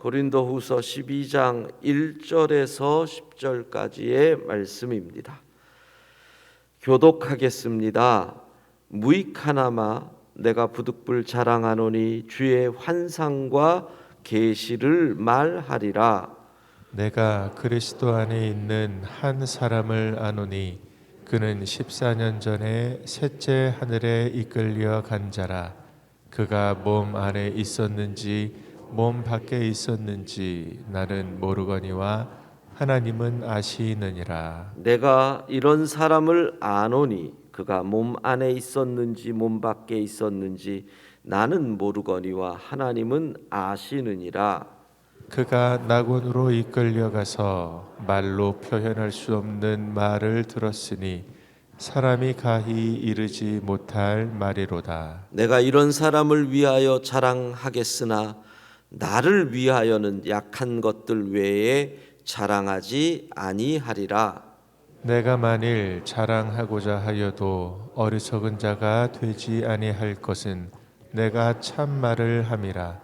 고린도후서 12장 1절에서 10절까지의 말씀입니다. 교독하겠습니다. 무익하나마 내가 부득불 자랑하노니 주의 환상과 계시를 말하리라. 내가 그리스도 안에 있는 한 사람을 아노니 그는 14년 전에 셋째 하늘에 이끌려 간 자라. 그가 몸 안에 있었는지 몸 밖에 있었는지 나는 모르거니와 하나님은 아시느니라. 내가 이런 사람을 아노니 그가 몸 안에 있었는지 몸 밖에 있었는지 나는 모르거니와 하나님은 아시느니라. 그가 낙원으로 이끌려가서 말로 표현할 수 없는 말을 들었으니 사람이 가히 이르지 못할 말이로다. 내가 이런 사람을 위하여 자랑하겠으나 나를 위하여는 약한 것들 외에 자랑하지 아니하리라. 내가 만일 자랑하고자 하여도 어리석은 자가 되지 아니할 것은 내가 참 말을 함이라.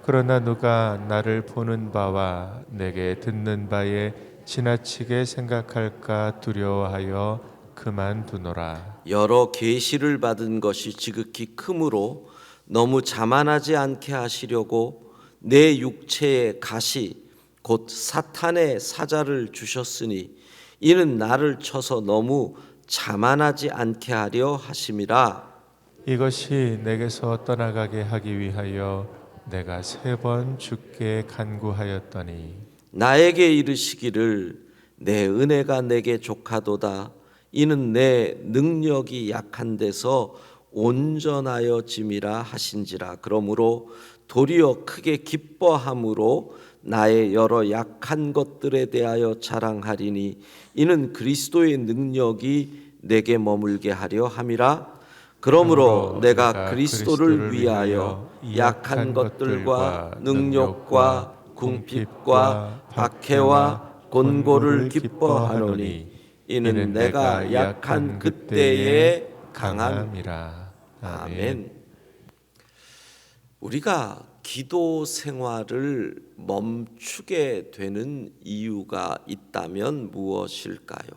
그러나 누가 나를 보는 바와 내게 듣는 바에 지나치게 생각할까 두려워하여 그만두노라. 여러 계시를 받은 것이 지극히 크므로 너무 자만하지 않게 하시려고 내 육체에 가시 곧 사탄의 사자를 주셨으니 이는 나를 쳐서 너무 자만하지 않게 하려 하심이라. 이것이 내게서 떠나가게 하기 위하여 내가 3번 주께 간구하였더니 나에게 이르시기를 내 은혜가 내게 족하도다. 이는 내 능력이 약한 데서 온전하여 짐이라 하신지라. 그러므로 도리어 크게 기뻐함으로 나의 여러 약한 것들에 대하여 자랑하리니 이는 그리스도의 능력이 내게 머물게 하려 함이라. 그러므로 내가 그리스도를 위하여 약한 것들과 능력과 궁핍과 박해와 곤고를 기뻐하노니 이는 내가 약한 그때에 강함이라. 아멘. 우리가 기도 생활을 멈추게 되는 이유가 있다면 무엇일까요?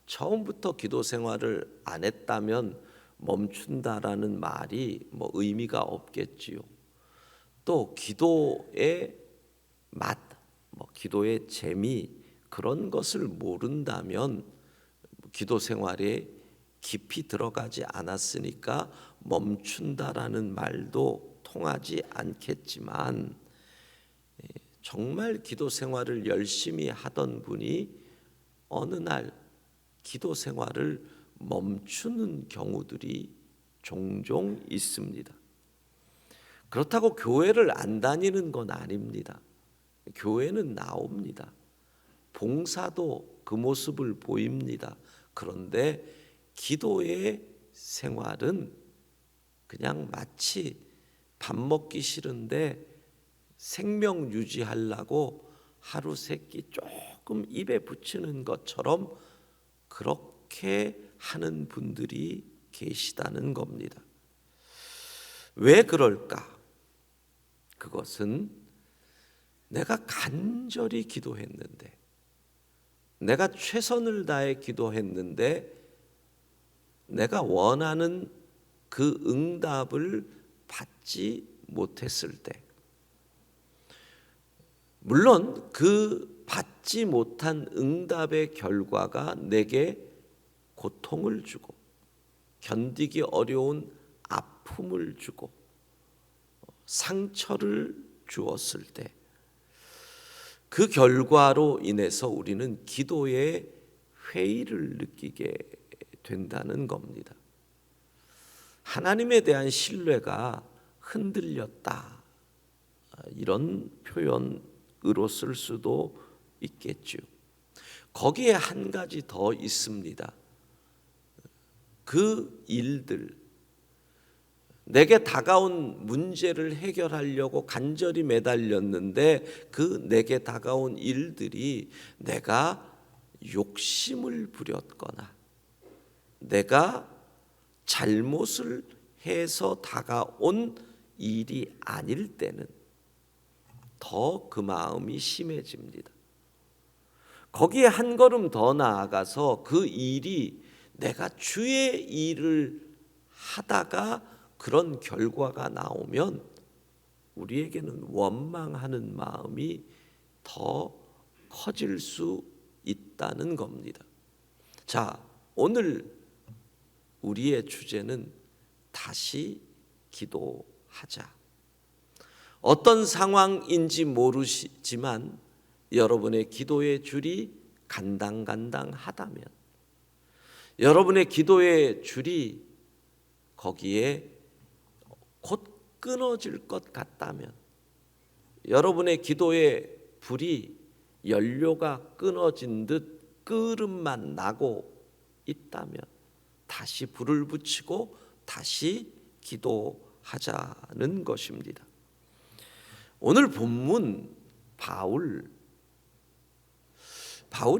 처음부터 기도 생활을 안 했다면 멈춘다라는 말이 의미가 없겠지요. 또 기도의 맛, 기도의 재미 그런 것을 모른다면 기도 생활에 깊이 들어가지 않았으니까 멈춘다라는 말도 통하지 않겠지만 정말 기도 생활을 열심히 하던 분이 어느 날 기도 생활을 멈추는 경우들이 종종 있습니다. 그렇다고 교회를 안 다니는 건 아닙니다. 교회는 나옵니다. 봉사도 그 모습을 보입니다. 그런데 기도의 생활은 그냥 마치 밥 먹기 싫은데 생명 유지하려고 하루 세 끼 조금 입에 붙이는 것처럼 그렇게 하는 분들이 계시다는 겁니다. 왜 그럴까? 그것은 내가 간절히 기도했는데, 내가 최선을 다해 기도했는데 내가 원하는 그 응답을 받지 못했을 때, 물론 그 받지 못한 응답의 결과가 내게 고통을 주고 견디기 어려운 아픔을 주고 상처를 주었을 때, 그 결과로 인해서 우리는 기도의 회의를 느끼게 된다는 겁니다. 하나님에 대한 신뢰가 흔들렸다, 이런 표현으로 쓸 수도 있겠죠. 거기에 한 가지 더 있습니다. 그 일들, 내게 다가온 문제를 해결하려고 간절히 매달렸는데 그 내게 다가온 일들이 내가 욕심을 부렸거나 내가 잘못을 해서 다가온 일이 아닐 때는 더 더 그 마음이 심해집니다. 거기에 한 걸음 더 나아가서 그 일이 내가 주의 일을 하다가 그런 결과가 나오면 우리에게는 원망하는 마음이 더 커질 수 있다는 겁니다. 자, 오늘 우리의 주제는 다시 기도하자. 어떤 상황인지 모르시지만 여러분의 기도의 줄이 간당간당하다면, 여러분의 기도의 줄이 거기에 곧 끊어질 것 같다면, 여러분의 기도의 불이 연료가 끊어진 듯 끄름만 나고 있다면 다시 불을 붙이고 다시 기도하자는 것입니다. 오늘 본문 바울이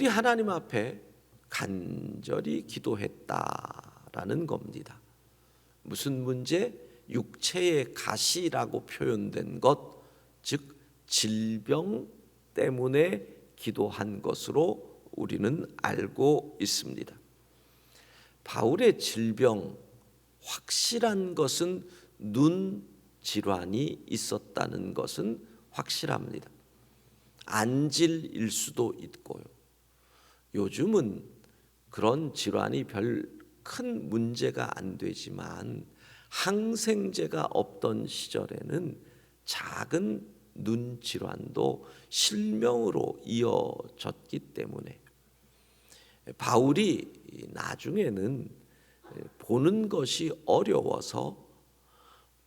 하나님 앞에 간절히 기도했다라는 겁니다. 무슨 문제? 육체의 가시라고 표현된 것, 즉 질병 때문에 기도한 것으로 우리는 알고 있습니다. 바울의 질병, 확실한 것은 눈 질환이 있었다는 것은 확실합니다. 안질일 수도 있고요. 요즘은 그런 질환이 별 큰 문제가 안 되지만 항생제가 없던 시절에는 작은 눈 질환도 실명으로 이어졌기 때문에 바울이 나중에는 보는 것이 어려워서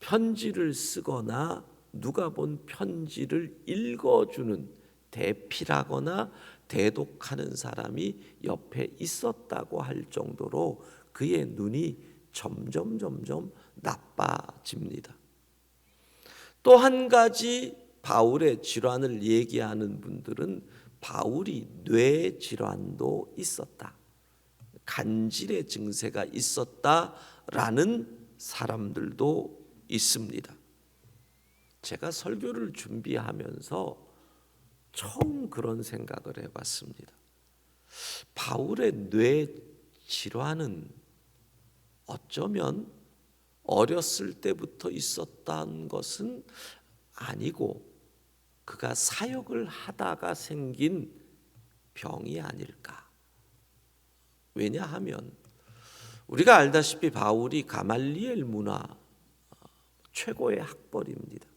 편지를 쓰거나 누가 본 편지를 읽어주는 대필하거나 대독하는 사람이 옆에 있었다고 할 정도로 그의 눈이 점점 나빠집니다. 또 한 가지 바울의 질환을 얘기하는 분들은 바울이 뇌 질환도 있었다, 간질의 증세가 있었다라는 사람들도 있습니다. 제가 설교를 준비하면서 처음 그런 생각을 해봤습니다. 바울의 뇌 질환은 어쩌면 어렸을 때부터 있었던 것은 아니고 그가 사역을 하다가 생긴 병이 아닐까. 왜냐하면 우리가 알다시피 바울이 가말리엘 문화 최고의 학벌입니다.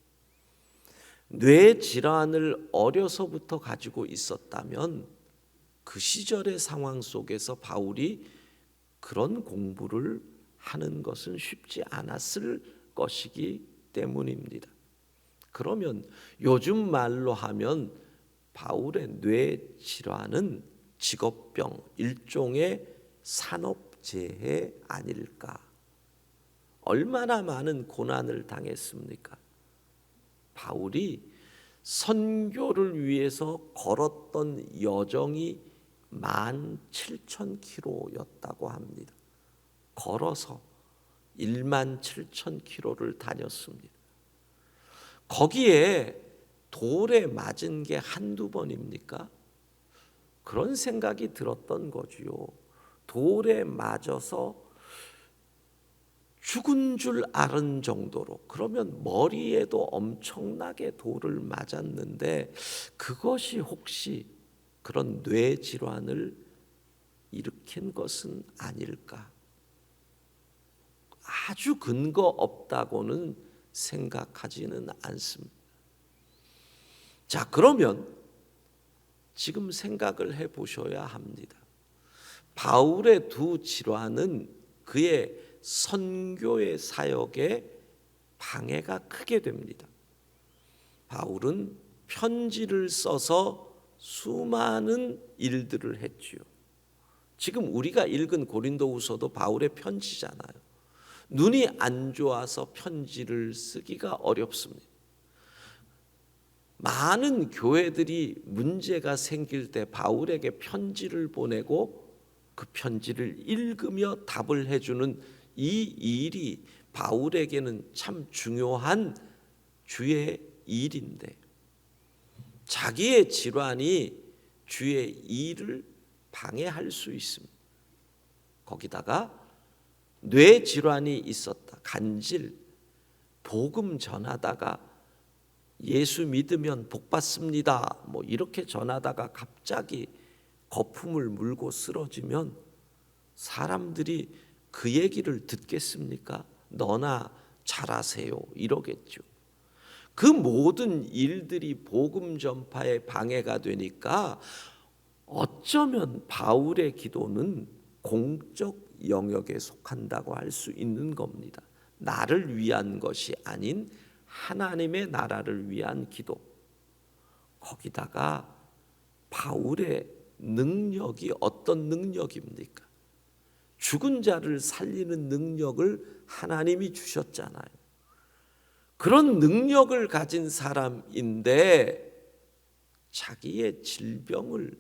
뇌 질환을 어려서부터 가지고 있었다면 그 시절의 상황 속에서 바울이 그런 공부를 하는 것은 쉽지 않았을 것이기 때문입니다. 그러면 요즘 말로 하면 바울의 뇌 질환은 직업병, 일종의 산업재해 아닐까. 얼마나 많은 고난을 당했습니까? 바울이 선교를 위해서 걸었던 여정이 17,000km였다고 합니다. 걸어서 17,000km를 다녔습니다. 거기에 돌에 맞은 게 한두 번입니까? 그런 생각이 들었던 거지요. 돌에 맞아서 죽은 줄 아는 정도로, 그러면 머리에도 엄청나게 돌을 맞았는데 그것이 혹시 그런 뇌 질환을 일으킨 것은 아닐까? 아주 근거 없다고는 생각하지는 않습니다. 자, 그러면 지금 생각을 해보셔야 합니다. 바울의 두 질환은 그의 선교의 사역에 방해가 크게 됩니다. 바울은 편지를 써서 수많은 일들을 했지요. 지금 우리가 읽은 고린도후서도 바울의 편지잖아요. 눈이 안 좋아서 편지를 쓰기가 어렵습니다. 많은 교회들이 문제가 생길 때 바울에게 편지를 보내고 그 편지를 읽으며 답을 해주는 이 일이 바울에게는 참 중요한 주의 일인데 자기의 질환이 주의 일을 방해할 수 있습니다. 거기다가 뇌 질환이 있었다. 간질, 복음 전하다가 예수 믿으면 복 받습니다. 뭐 이렇게 전하다가 갑자기 거품을 물고 쓰러지면 사람들이 그 얘기를 듣겠습니까? 너나 잘하세요. 이러겠죠. 그 모든 일들이 복음 전파에 방해가 되니까 어쩌면 바울의 기도는 공적 영역에 속한다고 할 수 있는 겁니다. 나를 위한 것이 아닌 하나님의 나라를 위한 기도. 거기다가 바울의 능력이 어떤 능력입니까? 죽은 자를 살리는 능력을 하나님이 주셨잖아요. 그런 능력을 가진 사람인데 자기의 질병을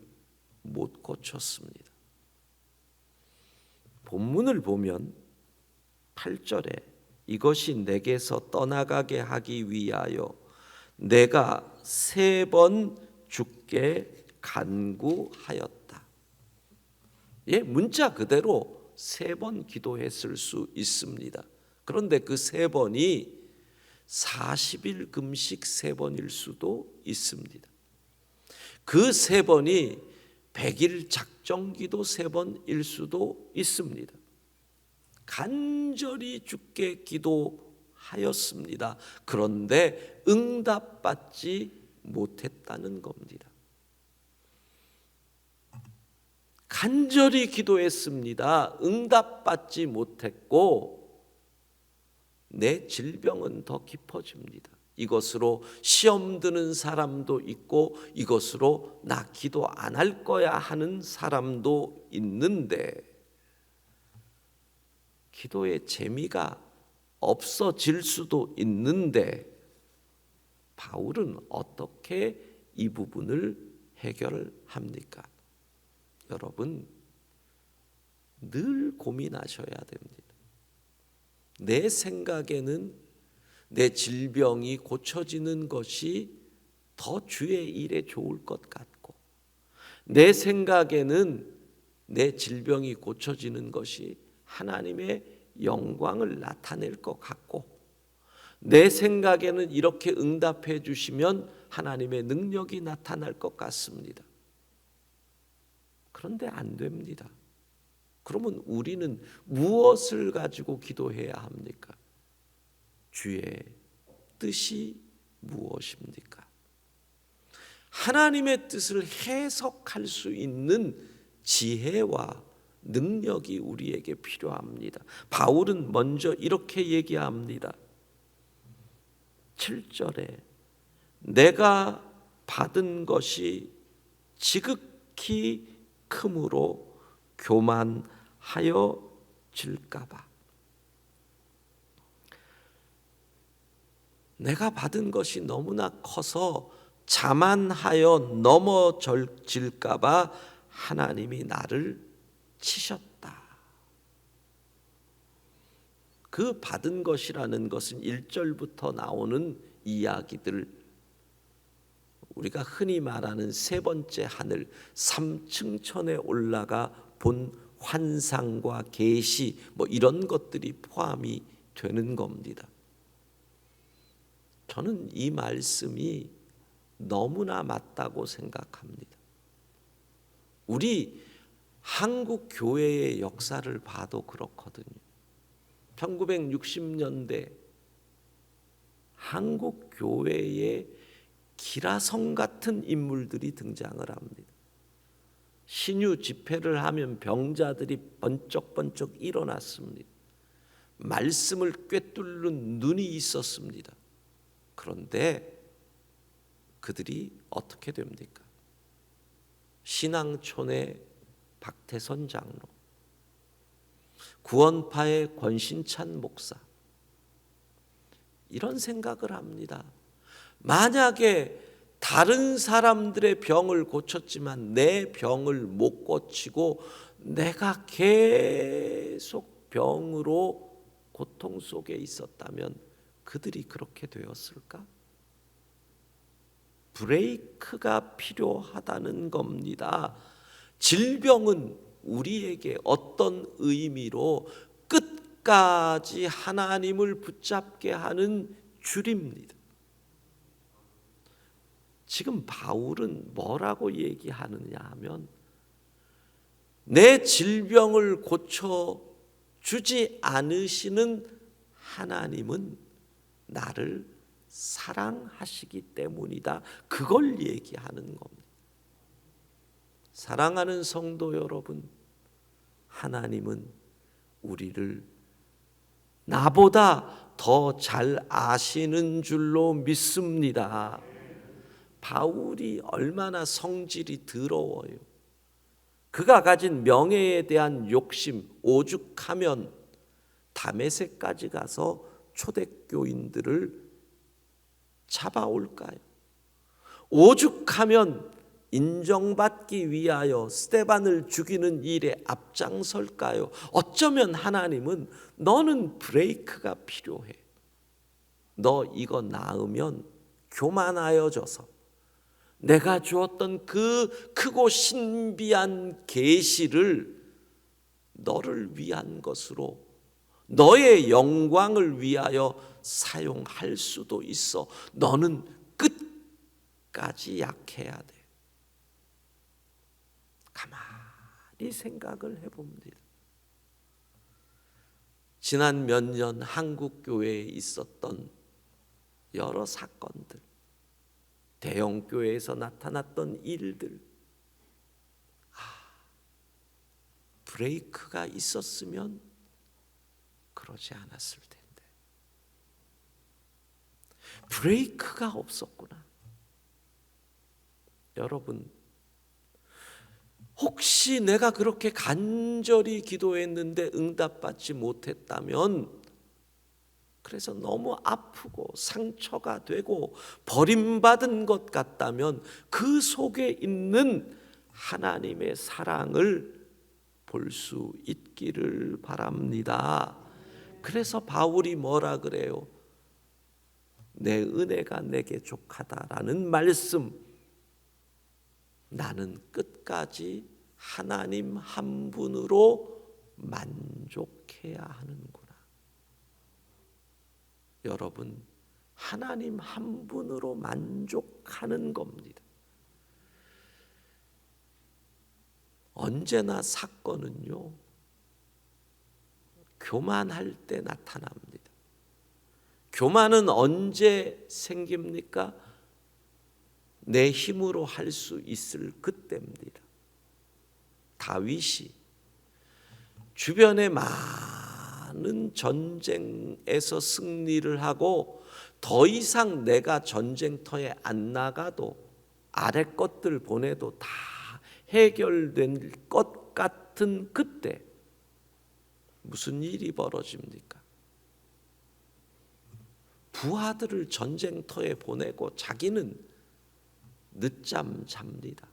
못 고쳤습니다. 본문을 보면 8절에 이것이 내게서 떠나가게 하기 위하여 내가 3번 주께 간구하였다. 예, 문자 그대로 3번 기도했을 수 있습니다. 그런데 그 3번이 40일 금식 3번일 수도 있습니다. 그 3번이 100일 작정기도 3번일 수도 있습니다. 간절히 주께 기도하였습니다. 그런데 응답받지 못했다는 겁니다. 간절히 기도했습니다. 응답받지 못했고 내 질병은 더 깊어집니다. 이것으로 시험 드는 사람도 있고 이것으로 나 기도 안 할 거야 하는 사람도 있는데 기도의 재미가 없어질 수도 있는데 바울은 어떻게 이 부분을 해결합니까? 여러분 늘 고민하셔야 됩니다. 내 생각에는 내 질병이 고쳐지는 것이 더 주의 일에 좋을 것 같고 내 생각에는 내 질병이 고쳐지는 것이 하나님의 영광을 나타낼 것 같고 내 생각에는 이렇게 응답해 주시면 하나님의 능력이 나타날 것 같습니다. 그런데 안 됩니다. 그러면 우리는 무엇을 가지고 기도해야 합니까? 주의 뜻이 무엇입니까? 하나님의 뜻을 해석할 수 있는 지혜와 능력이 우리에게 필요합니다. 바울은 먼저 이렇게 얘기합니다. 7절에 내가 받은 것이 지극히 크므로 교만하여 질까봐. 내가 받은 것이 너무나 커서 자만하여 넘어질까봐 하나님이 나를 치셨다. 그 받은 것이라는 것은 1절부터 나오는 이야기들, 우리가 흔히 말하는 3번째 하늘 3층천에 올라가 본 환상과 계시 뭐 이런 것들이 포함이 되는 겁니다. 저는 이 말씀이 너무나 맞다고 생각합니다. 우리 한국 교회의 역사를 봐도 그렇거든요. 1960년대 한국 교회에 기라성 같은 인물들이 등장을 합니다. 신유 집회를 하면 병자들이 번쩍번쩍 일어났습니다. 말씀을 꿰뚫는 눈이 있었습니다. 그런데 그들이 어떻게 됩니까? 신앙촌의 박태선 장로, 구원파의 권신찬 목사, 이런 생각을 합니다. 만약에 다른 사람들의 병을 고쳤지만 내 병을 못 고치고 내가 계속 병으로 고통 속에 있었다면 그들이 그렇게 되었을까? 브레이크가 필요하다는 겁니다. 질병은 우리에게 어떤 의미로 끝까지 하나님을 붙잡게 하는 줄입니다. 지금 바울은 뭐라고 얘기하느냐 하면, 내 질병을 고쳐주지 않으시는 하나님은 나를 사랑하시기 때문이다. 그걸 얘기하는 겁니다. 사랑하는 성도 여러분, 하나님은 우리를 나보다 더 잘 아시는 줄로 믿습니다. 바울이 얼마나 성질이 더러워요. 그가 가진 명예에 대한 욕심, 오죽하면 다메섹까지 가서 초대교인들을 잡아올까요? 오죽하면 인정받기 위하여 스데반을 죽이는 일에 앞장설까요? 어쩌면 하나님은 너는 브레이크가 필요해. 너 이거 낳으면 교만하여져서 내가 주었던 그 크고 신비한 계시를 너를 위한 것으로, 너의 영광을 위하여 사용할 수도 있어. 너는 끝까지 약해야 돼. 가만히 생각을 해봅니다. 지난 몇 년 한국 교회에 있었던 여러 사건들, 대형 교회에서 나타났던 일들, 브레이크가 있었으면 그러지 않았을 텐데. 브레이크가 없었구나. 여러분, 혹시 내가 그렇게 간절히 기도했는데 응답받지 못했다면, 그래서 너무 아프고 상처가 되고 버림받은 것 같다면 그 속에 있는 하나님의 사랑을 볼 수 있기를 바랍니다. 그래서 바울이 뭐라 그래요? 내 은혜가 내게 족하다라는 말씀. 나는 끝까지 하나님 한 분으로 만족해야 하는구나. 여러분, 하나님 한 분으로 만족하는 겁니다. 언제나 사건은요, 교만할 때 나타납니다. 교만은 언제 생깁니까? 내 힘으로 할 수 있을 그때입니다. 다윗이 주변에 많은 전쟁에서 승리를 하고 더 이상 내가 전쟁터에 안 나가도 아래 것들 보내도 다 해결된 것 같은 그때 무슨 일이 벌어집니까? 부하들을 전쟁터에 보내고 자기는 늦잠 잡니다.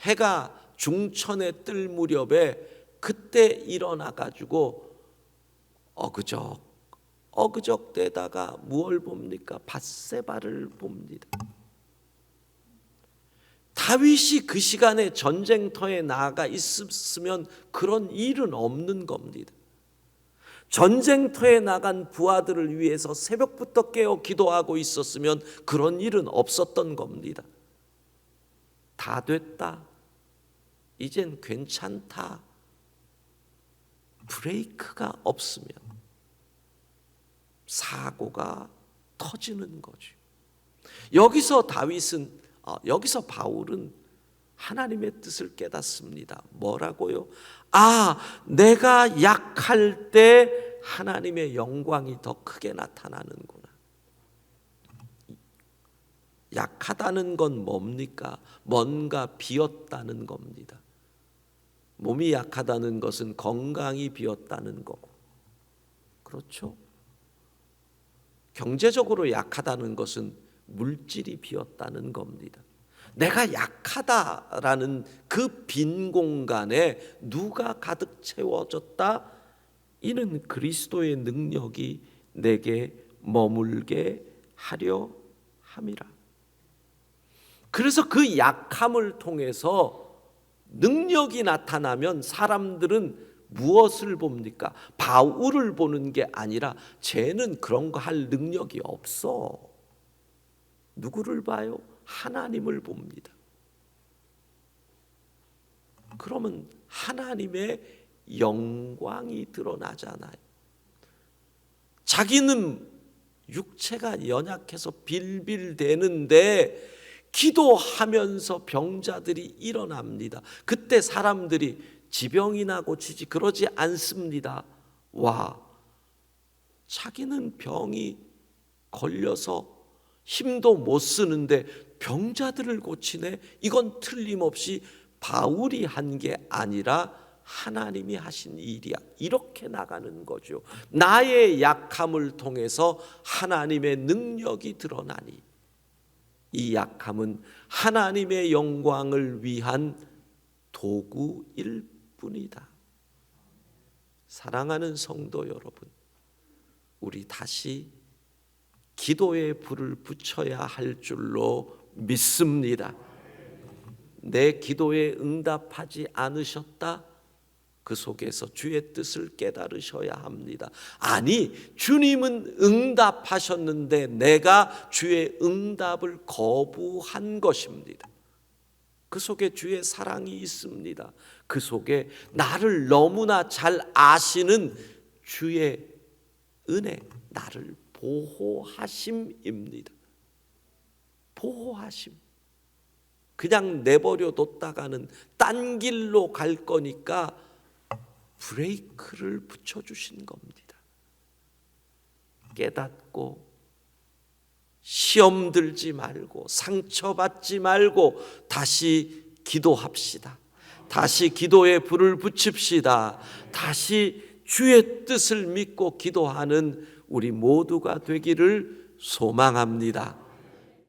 해가 중천에 뜰 무렵에 그때 일어나 가지고 어그적 대다가 무얼 봅니까? 밧세바를 봅니다. 다윗이 그 시간에 전쟁터에 나가 있었으면 그런 일은 없는 겁니다. 전쟁터에 나간 부하들을 위해서 새벽부터 깨어 기도하고 있었으면 그런 일은 없었던 겁니다. 다 됐다. 이젠 괜찮다. 브레이크가 없으면 사고가 터지는 거죠. 여기서 바울은 하나님의 뜻을 깨닫습니다. 뭐라고요? 내가 약할 때 하나님의 영광이 더 크게 나타나는구나. 약하다는 건 뭡니까? 뭔가 비었다는 겁니다. 몸이 약하다는 것은 건강이 비었다는 거고, 그렇죠? 경제적으로 약하다는 것은 물질이 비었다는 겁니다. 내가 약하다라는 그 빈 공간에 누가 가득 채워졌다? 이는 그리스도의 능력이 내게 머물게 하려 함이라. 그래서 그 약함을 통해서 능력이 나타나면 사람들은 무엇을 봅니까? 바울을 보는 게 아니라 쟤는 그런 거 할 능력이 없어. 누구를 봐요? 하나님을 봅니다. 그러면 하나님의 영광이 드러나잖아요. 자기는 육체가 연약해서 빌빌대는데 기도하면서 병자들이 일어납니다. 그때 사람들이 지병이나 고치지 그러지 않습니다. 와, 자기는 병이 걸려서 힘도 못 쓰는데 병자들을 고치네. 이건 틀림없이 바울이 한 게 아니라 하나님이 하신 일이야. 이렇게 나가는 거죠. 나의 약함을 통해서 하나님의 능력이 드러나니 이 약함은 하나님의 영광을 위한 도구일 뿐이다. 사랑하는 성도 여러분, 우리 다시 기도의 불을 붙여야 할 줄로 믿습니다. 내 기도에 응답하지 않으셨다? 그 속에서 주의 뜻을 깨달으셔야 합니다. 아니, 주님은 응답하셨는데 내가 주의 응답을 거부한 것입니다. 그 속에 주의 사랑이 있습니다. 그 속에 나를 너무나 잘 아시는 주의 은혜, 나를 보호하심입니다. 보호하심. 그냥 내버려 뒀다가는 딴 길로 갈 거니까 브레이크를 붙여주신 겁니다. 깨닫고 시험 들지 말고 상처받지 말고 다시 기도합시다. 다시 기도에 불을 붙입시다. 다시 주의 뜻을 믿고 기도하는 우리 모두가 되기를 소망합니다.